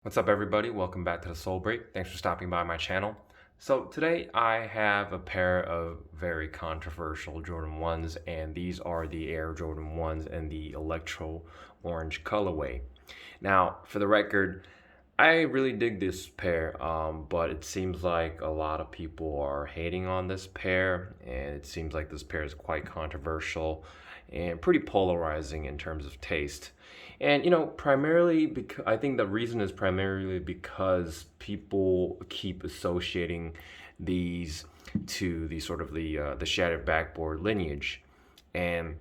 What's up, everybody? Welcome back to the Soul Break. Thanks for stopping by my channel. So today I have a pair of very controversial Jordan 1s, and these are the Air Jordan 1s and the Electro Orange colorway. Now, for the record, I really dig this pair, but it seems like a lot of people are hating on this pair, and it seems like this pair is quite controversial and pretty polarizing in terms of taste. And primarily because I think the reason is primarily because people keep associating these to the sort of the shattered backboard lineage, and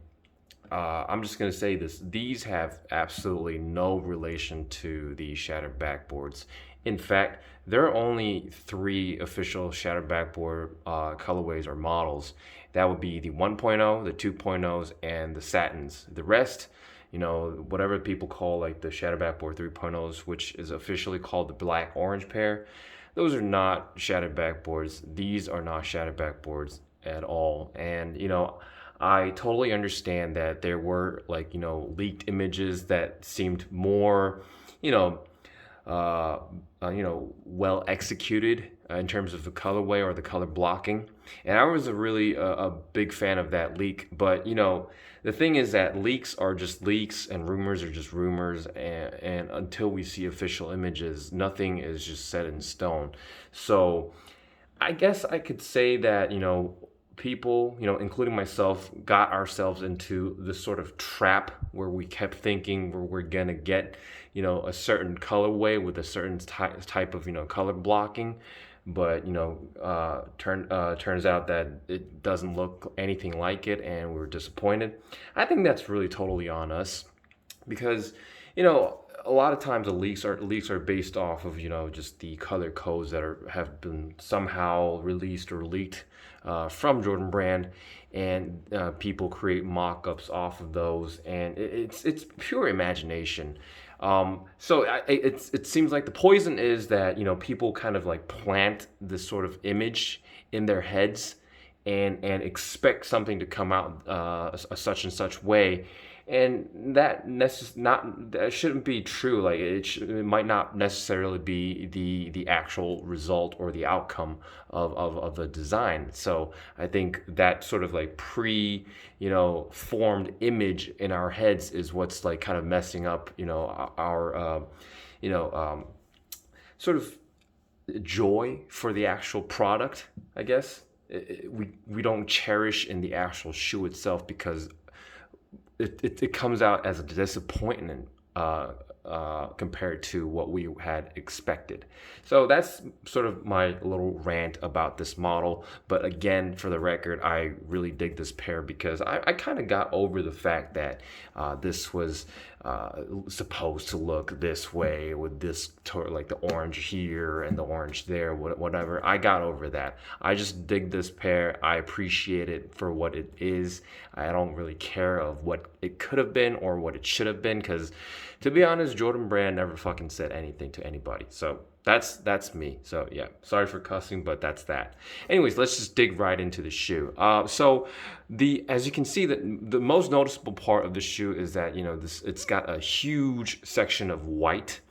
I'm just going to say this. These have absolutely no relation to the shattered backboards. In fact, there are only three official shattered backboard colorways or models. That would be the 1.0, the 2.0s, and the satins. The rest, whatever people call like the shattered backboard 3.0s, which is officially called the black orange pair, those are not shattered backboards. These are not shattered backboards at all. And I totally understand that there were leaked images that seemed more well executed in terms of the colorway or the color blocking, and I was a big fan of that leak. But the thing is that leaks are just leaks and rumors are just rumors, and until we see official images, nothing is just set in stone. So I guess I could say that people, including myself, got ourselves into this sort of trap where we kept thinking we're gonna get, a certain colorway with a certain type of, color blocking. But turns out that it doesn't look anything like it, and we're disappointed. I think that's really totally on us, because a lot of times the leaks are based off of just the color codes that have been somehow released or leaked from Jordan Brand, and people create mock-ups off of those, and it's pure imagination. It seems like the poison is that people kind of like plant this sort of image in their heads, and expect something to come out a such and such way, and that shouldn't be true. Like it might not necessarily be the actual result or the outcome of the design. So I think that sort of like formed image in our heads is what's like kind of messing up our sort of joy for the actual product, I guess. We don't cherish in the actual shoe itself, because it comes out as a disappointment compared to what we had expected. So that's sort of my little rant about this model. But again, for the record, I really dig this pair, because I kind of got over the fact that this was supposed to look this way with this like the orange here and the orange there, whatever. I got over that. I just dig this pair. I appreciate it for what it is. I don't really care of what it could have been or what it should have been, because to be honest, Jordan Brand never fucking said anything to anybody. So that's me. So yeah, sorry for cussing, but that's that. Anyways, let's just dig right into the shoe. As you can see, the most noticeable part of the shoe is that it's got a huge section of white,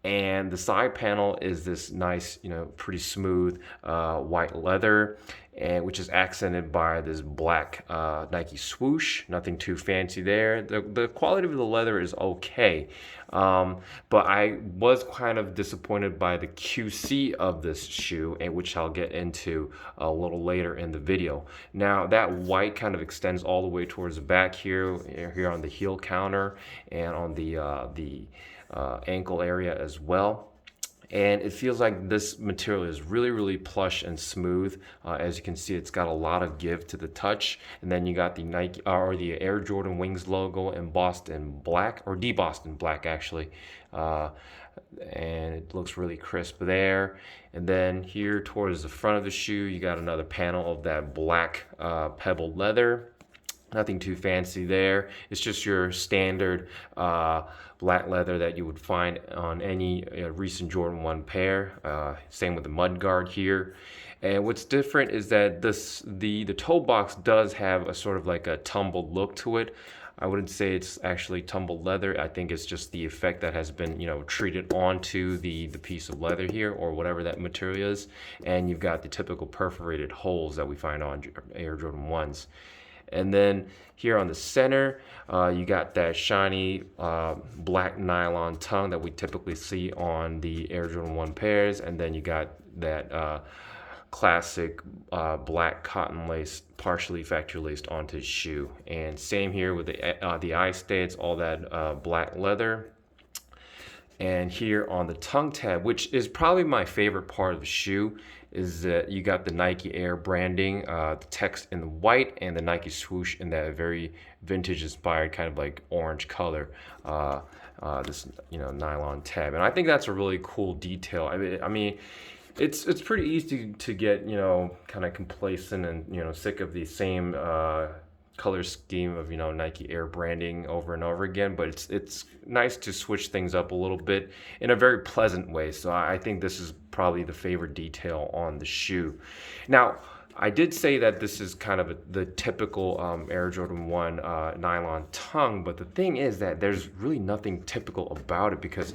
and the side panel is this nice, pretty smooth white leather, and which is accented by this black Nike swoosh. Nothing too fancy there. The quality of the leather is okay, but I was kind of disappointed by the QC of this shoe, and which I'll get into a little later in the video. Now that white kind of extends all the way towards the back here on the heel counter and on the ankle area as well. And it feels like this material is really, really plush and smooth. As you can see, it's got a lot of give to the touch. And then you got the Nike or the Air Jordan Wings logo embossed in black, or debossed in black actually. And it looks really crisp there. And then here towards the front of the shoe, you got another panel of that black pebbled leather. Nothing too fancy there. It's just your standard black leather that you would find on any recent Jordan 1 pair. Same with the mudguard here. And what's different is that the toe box does have a sort of like a tumbled look to it. I wouldn't say it's actually tumbled leather. I think it's just the effect that has been, treated onto the piece of leather here, or whatever that material is. And you've got the typical perforated holes that we find on Air Jordan 1s. And then here on the center, you got that shiny black nylon tongue that we typically see on the Air Jordan 1 pairs. And then you got that classic black cotton lace, partially factory laced onto the shoe. And same here with the eye stay, it's all that black leather. And here on the tongue tab, which is probably my favorite part of the shoe, is that you got the Nike Air branding, the text in the white, and the Nike swoosh in that very vintage inspired kind of like orange color. This nylon tab, and I think that's a really cool detail. I mean, it's pretty easy to get kind of complacent and sick of the same color scheme of Nike Air branding over and over again, but it's nice to switch things up a little bit in a very pleasant way. So I think this is probably the favorite detail on the shoe. Now, I did say that this is kind of the typical Air Jordan 1 nylon tongue, but the thing is that there's really nothing typical about it, because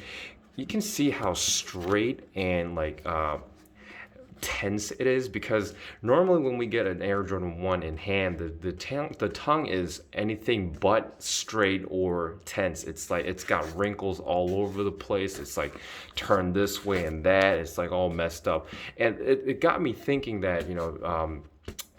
you can see how straight and like tense it is, because normally when we get an Air Jordan 1 in hand, the tongue is anything but straight or tense. It's like it's got wrinkles all over the place. It's like turned this way and that. It's like all messed up, and it got me thinking that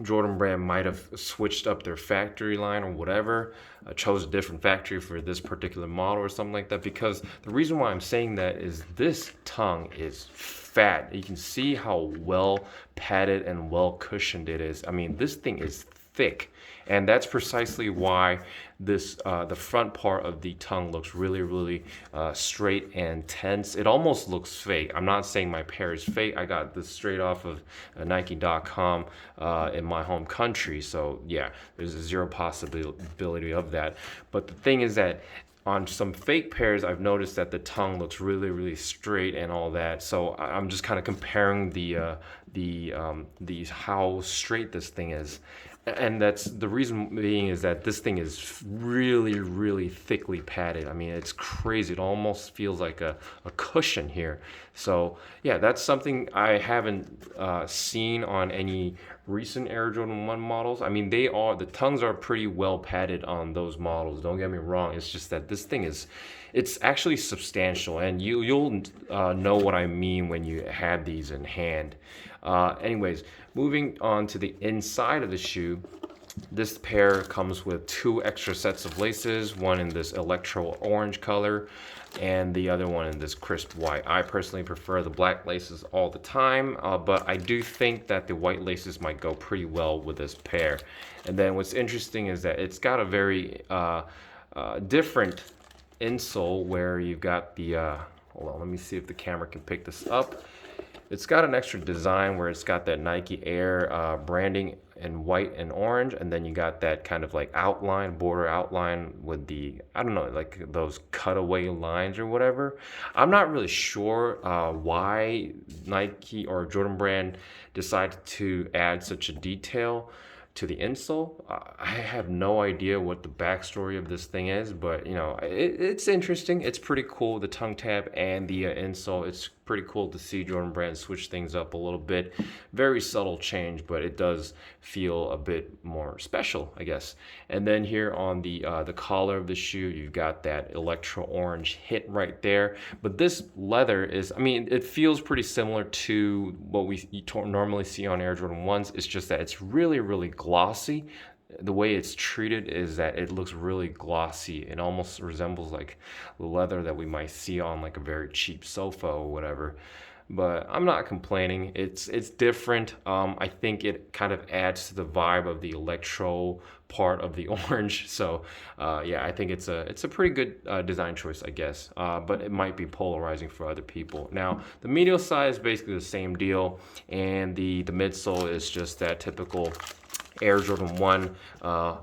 Jordan Brand might have switched up their factory line or whatever, chose a different factory for this particular model or something like that, because the reason why I'm saying that is this tongue is fat. You can see how well padded and well cushioned it is. I mean, this thing is thick, and that's precisely why this the front part of the tongue looks really straight and tense. It almost looks fake. I'm not saying my pair is fake. I got this straight off of Nike.com in my home country, so yeah, there's zero possibility of that. But the thing is that on some fake pairs, I've noticed that the tongue looks really straight and all that. So I'm just kind of comparing the how straight this thing is. And that's the reason being is that this thing is really thickly padded. I mean, it's crazy. It almost feels like a cushion here. So yeah, that's something I haven't seen on any recent Air Jordan 1 models. I mean, the tongues are pretty well padded on those models. Don't get me wrong. It's just that this thing it's actually substantial, and you'll know what I mean when you have these in hand. Anyways, moving on to the inside of the shoe, this pair comes with 2 extra sets of laces, one in this Electro Orange color and the other one in this crisp white. I personally prefer the black laces all the time, but I do think that the white laces might go pretty well with this pair. And then what's interesting is that it's got a very different insole, where you've got the hold on, let me see if the camera can pick this up. It's got an extra design where it's got that Nike Air branding in white and orange, and then you got that kind of like border outline with the, I don't know, like those cutaway lines or whatever. I'm not really sure why Nike or Jordan Brand decided to add such a detail to the insole. I have no idea what the backstory of this thing is, but it's interesting. It's pretty cool, the tongue tab and the insole. It's pretty cool to see Jordan Brand switch things up a little bit. Very subtle change, but it does feel a bit more special, I guess. And then here on the collar of the shoe, you've got that Electro Orange hit right there. But this leather is, I mean, it feels pretty similar to what we normally see on Air Jordan 1s. It's just that it's really glossy. The way it's treated is that it looks really glossy. It almost resembles like the leather that we might see on like a very cheap sofa or whatever. But I'm not complaining. It's different. I think it kind of adds to the vibe of the electro part of the orange. So yeah, I think it's a pretty good design choice, I guess. But it might be polarizing for other people. Now the medial side is basically the same deal, and the midsole is just that typical Air Jordan 1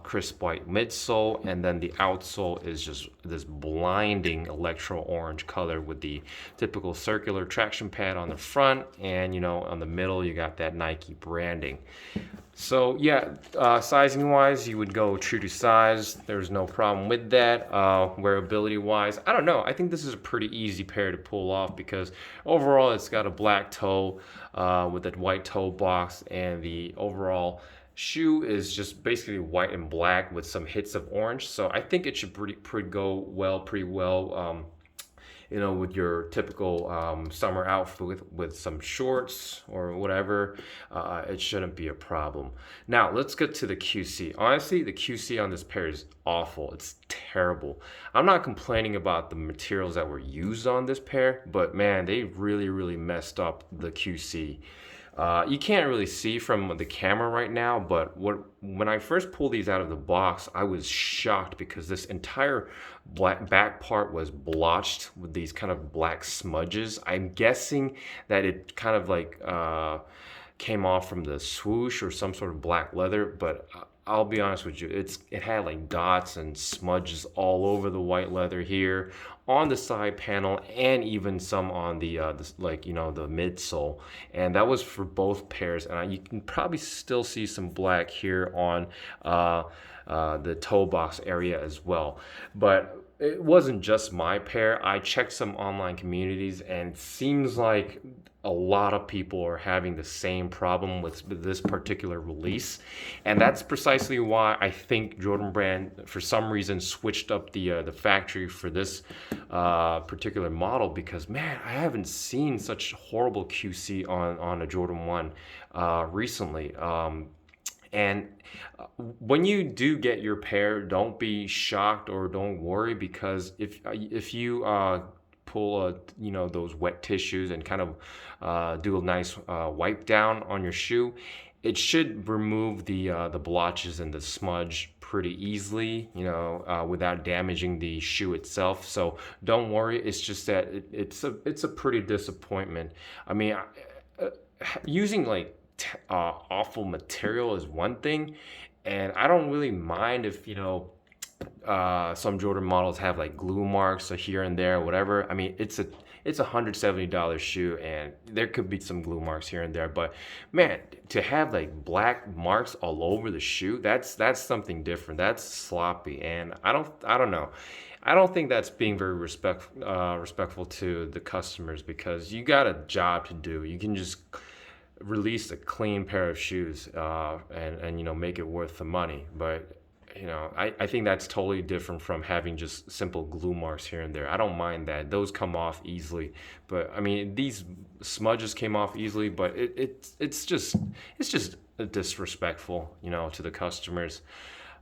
crisp white midsole, and then the outsole is just this blinding electro orange color with the typical circular traction pad on the front, and on the middle you got that Nike branding. So yeah, sizing wise, you would go true to size. There's no problem with that. Wearability wise, I don't know. I think this is a pretty easy pair to pull off because overall it's got a black toe with a white toe box, and the overall shoe is just basically white and black with some hits of orange. So I think it should go well, pretty well. With your typical summer outfit with some shorts or whatever, it shouldn't be a problem. Now, let's get to the QC. Honestly, the QC on this pair is awful. It's terrible. I'm not complaining about the materials that were used on this pair, but man, they really, really messed up the QC. You can't really see from the camera right now, but when I first pulled these out of the box, I was shocked because this entire back part was blotched with these kind of black smudges. I'm guessing that it kind of like came off from the swoosh or some sort of black leather, but I'll be honest with you, it had like dots and smudges all over the white leather here, on the side panel, and even some on the the midsole, and that was for both pairs. And you can probably still see some black here on the toe box area as well, but it wasn't just my pair. I checked some online communities, and it seems like a lot of people are having the same problem with this particular release, and that's precisely why I think Jordan Brand, for some reason, switched up the factory for this particular model, because man, I haven't seen such horrible QC on a Jordan 1 recently. And when you do get your pair, don't be shocked or don't worry, because if you pull those wet tissues and kind of do a nice wipe down on your shoe, it should remove the blotches and the smudge pretty easily, without damaging the shoe itself. So don't worry. It's just that it's a pretty disappointment. I mean, using like awful material is one thing, and I don't really mind if some Jordan models have like glue marks here and there, whatever. I mean, it's a $170 shoe, and there could be some glue marks here and there, but man, to have like black marks all over the shoe, that's something different. That's sloppy, and I don't know. I don't think that's being very respectful to the customers, because you got a job to do. You can just release a clean pair of shoes and make it worth the money, but I think that's totally different from having just simple glue marks here and there. I don't mind that. Those come off easily, but I mean, these smudges came off easily, but it's just disrespectful, to the customers.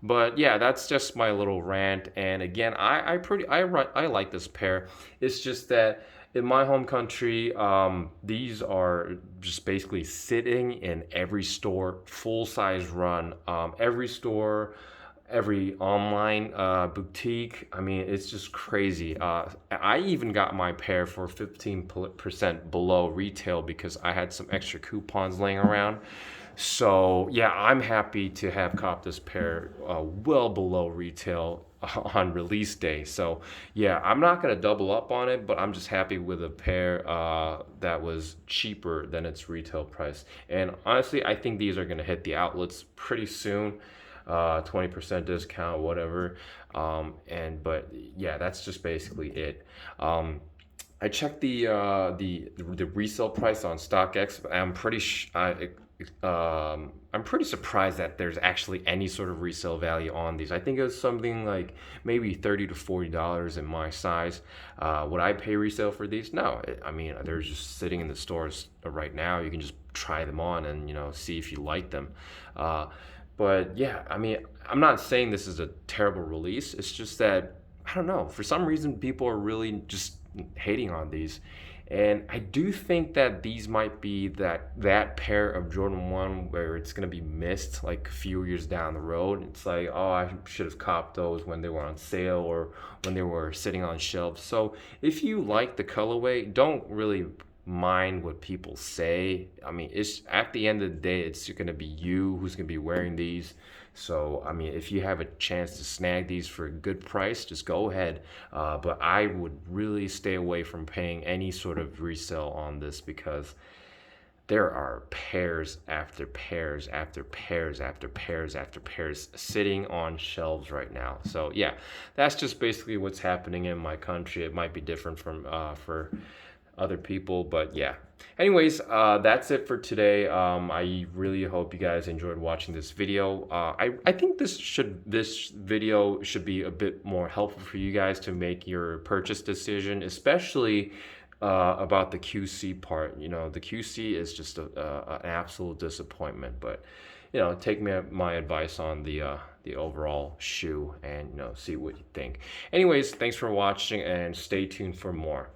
But yeah, that's just my little rant. And again, I like this pair. It's just that in my home country, these are just basically sitting in every store, full size run, every store, every online boutique. I mean, it's just crazy. I even got my pair for 15% below retail because I had some extra coupons laying around. So yeah, I'm happy to have copped this pair well below retail on release day. So yeah, I'm not gonna double up on it, but I'm just happy with a pair that was cheaper than its retail price. And honestly, I think these are gonna hit the outlets pretty soon. 20% discount, whatever. But yeah, that's just basically it. I checked the resale price on StockX. I'm pretty surprised that there's actually any sort of resale value on these. I think it was something like maybe $30 to $40 in my size. Would I pay resale for these? No. I mean, they're just sitting in the stores right now. You can just try them on and see if you like them. But yeah, I mean, I'm not saying this is a terrible release. It's just that, I don't know, for some reason people are really just hating on these. And I do think that these might be that pair of Jordan 1 where it's going to be missed like a few years down the road. It's like, oh, I should have copped those when they were on sale or when they were sitting on shelves. So if you like the colorway, don't really mind what people say. I mean, it's at the end of the day, it's going to be you who's going to be wearing these. So, I mean, if you have a chance to snag these for a good price, just go ahead. But I would really stay away from paying any sort of resale on this, because there are pairs after pairs after pairs after pairs after pairs sitting on shelves right now. So yeah, that's just basically what's happening in my country. It might be different from for other people, but yeah. Anyways, that's it for today. I really hope you guys enjoyed watching this video. I think this video should be a bit more helpful for you guys to make your purchase decision, especially about the QC part. You know, the QC is just an absolute disappointment. But you know, take my advice on the overall shoe, and you know, see what you think. Anyways, thanks for watching, and stay tuned for more.